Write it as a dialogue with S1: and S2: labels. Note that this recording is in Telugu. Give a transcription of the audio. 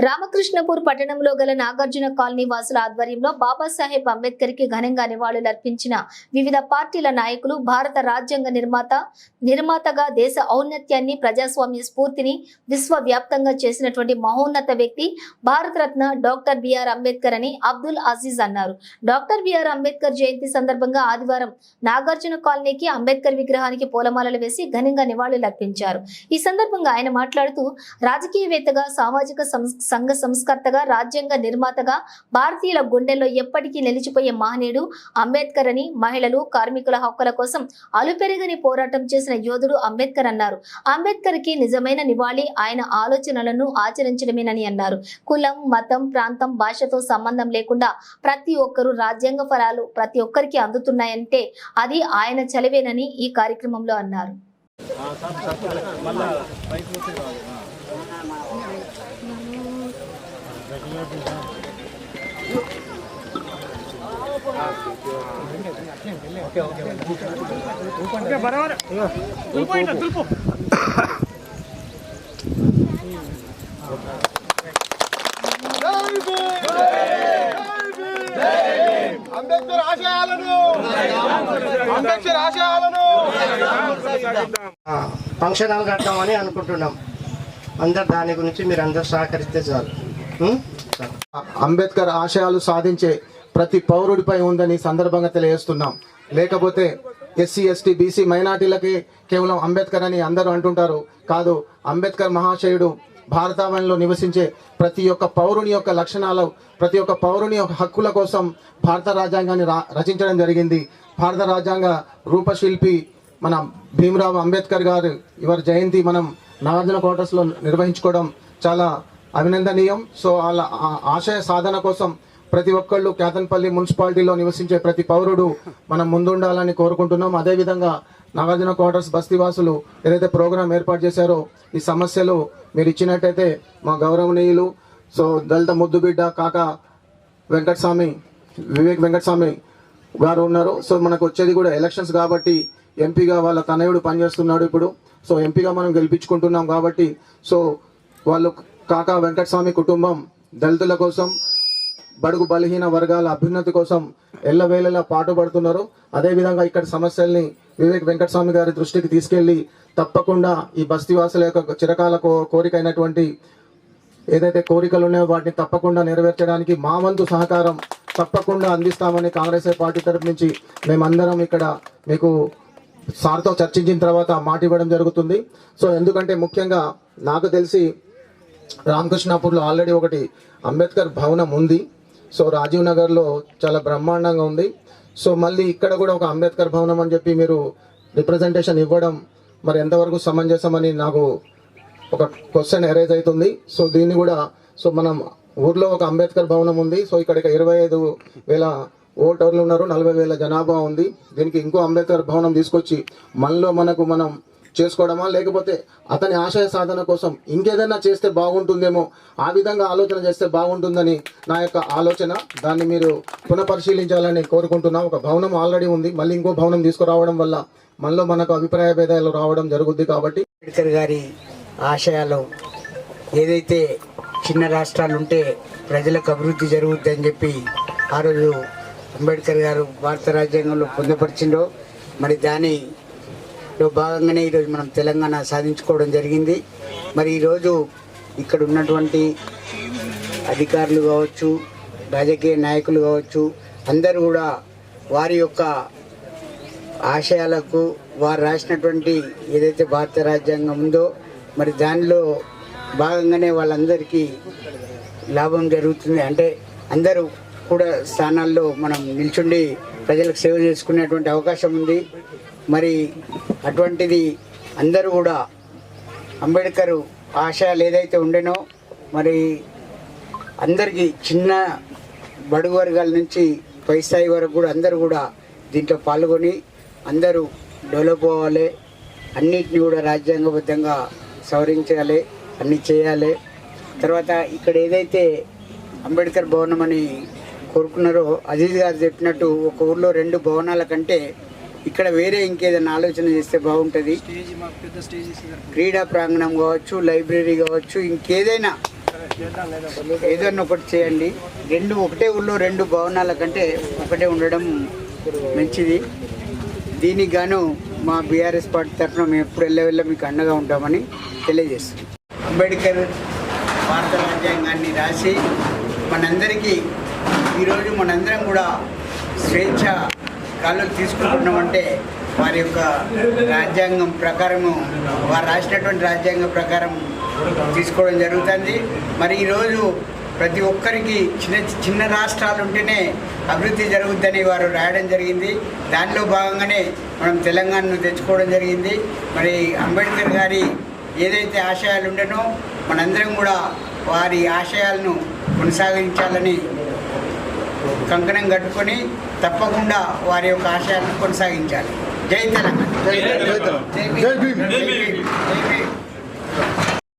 S1: రామకృష్ణపూర్ పట్టణంలో గల నాగార్జున కాలనీ వాసుల ఆధ్వర్యంలో బాబాసాహెబ్ అంబేద్కర్ కి ఘనంగా నివాళులర్పించిన వివిధ పార్టీల నాయకులు భారత రాజ్యాంగ నిర్మాతగా దేశ ఔన్నత్యాన్ని ప్రజాస్వామ్య స్ఫూర్తిని విశ్వవ్యాప్తంగా చేసినటువంటి మహోన్నత వ్యక్తి భారతరత్న డాక్టర్ బిఆర్ అంబేద్కర్ అని అబ్దుల్ అజీజ్ అన్నారు. డాక్టర్ బిఆర్ అంబేద్కర్ జయంతి సందర్భంగా ఆదివారం నాగార్జున కాలనీకి అంబేద్కర్ విగ్రహానికి పూలమాలలు వేసి ఘనంగా నివాళులర్పించారు. ఈ సందర్భంగా ఆయన మాట్లాడుతూ రాజకీయవేత్తగా, సామాజిక సంఘ సంస్కర్తగా, రాజ్యాంగ నిర్మాతగా, భారతీయుల గుండెల్లో ఎప్పటికీ నిలిచిపోయే మహనీయుడు అంబేద్కర్ అని, మహిళలు, కార్మికుల హక్కుల కోసం అలుపెరగని పోరాటం చేసిన యోధుడు అంబేద్కర్ అన్నారు. అంబేద్కర్ కి నిజమైన నివాళి ఆయన ఆలోచనలను ఆచరించడమేనని అన్నారు. కులం, మతం, ప్రాంతం, భాషతో సంబంధం లేకుండా ప్రతి ఒక్కరూ రాజ్యాంగ ఫలాలు ప్రతి ఒక్కరికి అందుతున్నాయంటే అది ఆయన చలవేనని ఈ కార్యక్రమంలో అన్నారు.
S2: అంబేద్కర్ ఆశయాలను
S3: ఫంక్షన్ హాల్ కడతామని అనుకుంటున్నాం. అందరు దాని గురించి మీరు అందరు సహకరిస్తే చాలు.
S2: అంబేద్కర్ ఆశయాలు సాధించే ప్రతి పౌరుడిపై ఉందని సందర్భంగా తెలియజేస్తున్నాం. లేకపోతే ఎస్సీ, ఎస్టీ, బీసీ, మైనార్టీలకి కేవలం అంబేద్కర్ అని అందరూ అంటుంటారు. కాదు, అంబేద్కర్ మహాశయుడు భారతావనిలో నివసించే ప్రతి ఒక్క పౌరుని యొక్క లక్షణాలు, ప్రతి ఒక్క పౌరుని యొక్క హక్కుల కోసం భారత రాజ్యాంగాన్ని రచించడం జరిగింది. భారత రాజ్యాంగ రూపశిల్పి మన భీమ్రావ్ అంబేద్కర్ గారు ఇవాళ జయంతి మనం నాగార్జున క్వార్టర్స్లో నిర్వహించుకోవడం చాలా అభినందనీయం. సో వాళ్ళ ఆశయ సాధన కోసం ప్రతి ఒక్కళ్ళు కేతన్పల్లి మున్సిపాలిటీలో నివసించే ప్రతి పౌరుడు మనం ముందుండాలని కోరుకుంటున్నాం. అదేవిధంగా నాగార్జున క్వార్టర్స్ బస్తీవాసులు ఏదైతే ప్రోగ్రాం ఏర్పాటు చేశారో ఈ సమస్యలు మీరు ఇచ్చినట్టయితే మా గౌరవనీయులు సో దళిత ముద్దుబిడ్డ కాకా వివేక్ వెంకటస్వామి గారు ఉన్నారు. సో మనకు వచ్చేది కూడా ఎలక్షన్స్ కాబట్టి ఎంపీగా వాళ్ళ తనయుడు పనిచేస్తున్నాడు ఇప్పుడు. సో ఎంపీగా మనం గెలిపించుకుంటున్నాం కాబట్టి సో వాళ్ళు కాకా వెంకటస్వామి కుటుంబం దళితుల కోసం, బడుగు బలహీన వర్గాల అభ్యున్నతి కోసం ఎల్లవేళలా పాటుపడుతున్నారు. అదేవిధంగా ఇక్కడ సమస్యల్ని వివేక్ వెంకటస్వామి గారి దృష్టికి తీసుకెళ్లి తప్పకుండా ఈ బస్తీవాసుల యొక్క చిరకాల కోరిక అయినటువంటి ఏదైతే కోరికలు ఉన్నాయో వాటిని తప్పకుండా నెరవేర్చడానికి మా వంతు సహకారం తప్పకుండా అందిస్తామని కాంగ్రెస్ పార్టీ తరఫు నుంచి మేమందరం ఇక్కడ మీకు సార్తో చర్చించిన తర్వాత మాట ఇవ్వడం జరుగుతుంది. సో ఎందుకంటే ముఖ్యంగా నాకు తెలిసి రామకృష్ణాపూర్లో ఆల్రెడీ ఒకటి అంబేద్కర్ భవనం ఉంది. సో రాజీవ్ నగర్లో చాలా బ్రహ్మాండంగా ఉంది. సో మళ్ళీ ఇక్కడ కూడా ఒక అంబేద్కర్ భవనం అని చెప్పి మీరు రిప్రజెంటేషన్ ఇవ్వడం మరి ఎంతవరకు సమంజసమని నాకు ఒక క్వశ్చన్ ఎరైజ్ అవుతుంది. సో దీన్ని కూడా సో మనం ఊర్లో ఒక అంబేద్కర్ భవనం ఉంది. సో ఇక్కడ 25,000 ఓటర్లు ఉన్నారు, 40,000 జనాభా ఉంది. దీనికి ఇంకో అంబేద్కర్ భవనం తీసుకొచ్చి మనం చేసుకోవడమా, లేకపోతే అతని ఆశయ సాధన కోసం ఇంకేదైనా చేస్తే బాగుంటుందేమో, ఆ విధంగా ఆలోచన చేస్తే బాగుంటుందని నా యొక్క ఆలోచన. దాన్ని మీరు పునఃపరిశీలించాలని కోరుకుంటున్నాం. ఒక భవనం ఆల్రెడీ ఉంది, మళ్ళీ ఇంకో భవనం తీసుకురావడం వల్ల మనకు అభిప్రాయ భేదాలు రావడం జరుగుద్ది. కాబట్టి
S4: అంబేద్కర్ గారి ఆశయాలు ఏదైతే చిన్న రాష్ట్రాలు ఉంటే ప్రజలకు అభివృద్ధి జరుగుద్ది అని చెప్పి ఆ రోజు అంబేద్కర్ గారు భారత రాజ్యాంగంలో పొందుపరిచిండో మరి దానిలో భాగంగానే ఈరోజు మనం తెలంగాణ సాధించుకోవడం జరిగింది. మరి ఈరోజు ఇక్కడ ఉన్నటువంటి అధికారులు కావచ్చు, రాజకీయ నాయకులు కావచ్చు, అందరూ కూడా వారి యొక్క ఆశయాలకు వారు రాసినటువంటి ఏదైతే భారత రాజ్యాంగం ఉందో మరి దానిలో భాగంగానే వాళ్ళందరికీ లాభం జరుగుతుంది. అంటే అందరూ కూడా స్థానాల్లో మనం నిల్చుండి ప్రజలకు సేవ చేసుకునేటువంటి అవకాశం ఉంది. మరి అటువంటిది అందరూ కూడా అంబేద్కర్ ఆశయాలు ఏదైతే ఉండేనో మరి అందరికీ చిన్న బడుగు వర్గాల నుంచి పై స్థాయి వరకు కూడా అందరూ కూడా దీంట్లో పాల్గొని అందరూ డెవలప్ అవ్వాలి, అన్నిటిని కూడా రాజ్యాంగబద్ధంగా సవరించాలి, అన్నీ చేయాలి. తర్వాత ఇక్కడ ఏదైతే అంబేద్కర్ భవనం అని కోరుకున్నారో అజీజ్ గారు చెప్పినట్టు ఒక ఊర్లో 2 భవనాల కంటే ఇక్కడ వేరే ఇంకేదైనా ఆలోచన చేస్తే బాగుంటుంది. క్రీడా ప్రాంగణం కావచ్చు, లైబ్రరీ కావచ్చు, ఇంకేదైనా ఏదన్నా ఒకటి చేయండి. ఒకటే ఊళ్ళో 2 భవనాల కంటే ఒకటే ఉండడం మంచిది. దీనికి గాను మా బీఆర్ఎస్ పార్టీ తరఫున మేము ఎప్పుడు వెళ్ళ మీకు అండగా ఉంటామని తెలియజేస్తున్నాం. అంబేద్కర్ భారత రాజ్యాంగాన్ని రాసి మనందరికీ ఈరోజు మనందరం కూడా స్వేచ్ఛ కాళ్ళు తీసుకుంటున్నామంటే వారి యొక్క రాజ్యాంగం ప్రకారము, వారు రాసినటువంటి రాజ్యాంగం ప్రకారం తీసుకోవడం జరుగుతుంది. మరి ఈరోజు ప్రతి ఒక్కరికి చిన్న రాష్ట్రాలు ఉంటేనే అభివృద్ధి జరుగుద్దని వారు రాయడం జరిగింది. దానిలో భాగంగానే మనం తెలంగాణను తెచ్చుకోవడం జరిగింది. మరి అంబేద్కర్ గారి ఏదైతే ఆశయాలు ఉండేనో మనందరం కూడా వారి ఆశయాలను కొనసాగించాలని కంకణం కట్టుకొని తప్పకుండా వారి యొక్క ఆశయాలను కొనసాగించాలి. జై తెలంగాణ. జై భీమ్.